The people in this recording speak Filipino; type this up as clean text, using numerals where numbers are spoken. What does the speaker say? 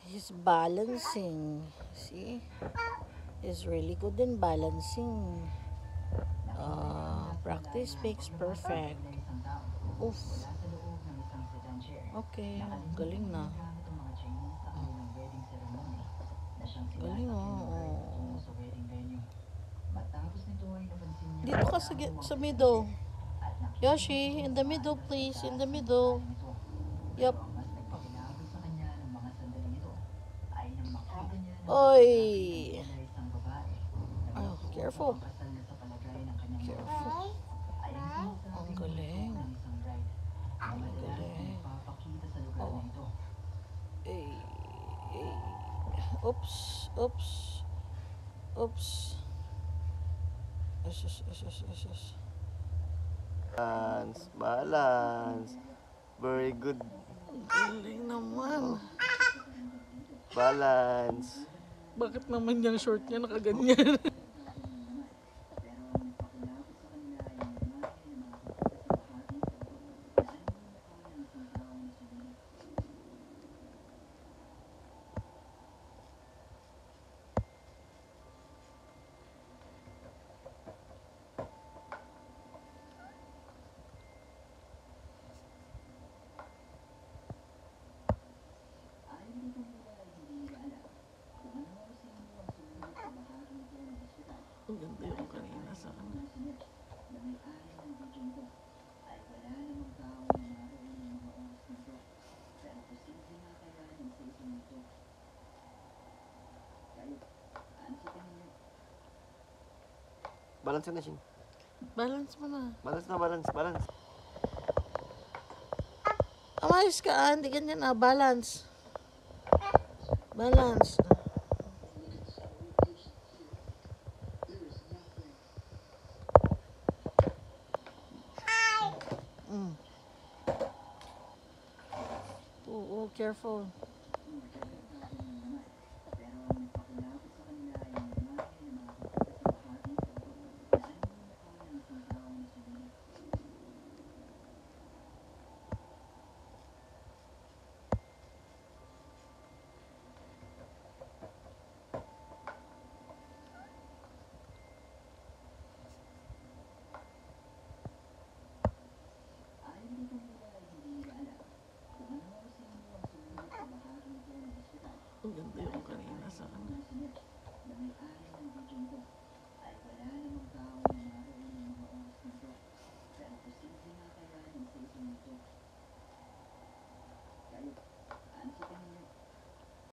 He's balancing. See? He's really good in balancing. Practice makes perfect. Oof. Okay, galing na. Galing oh. Dito ka sa middle. Yoshi, in the middle please. In the middle. Yup. Oy! Oh, careful. Careful. Ang galing. Ang galing. Oh. Ay. Ay. Oops. Oops. Oops. Yes. Balance, balance. Very good. Galing naman. Balance. Bakit naman yung short niya nakaganyan? Ang ganda yung kanina sa kanya. Balance na, Shin. Balance mo na. Balance. Amayos ka, hindi ganyan balance. Balance. Oh, careful. Ang ganda yung kanina sa kanya.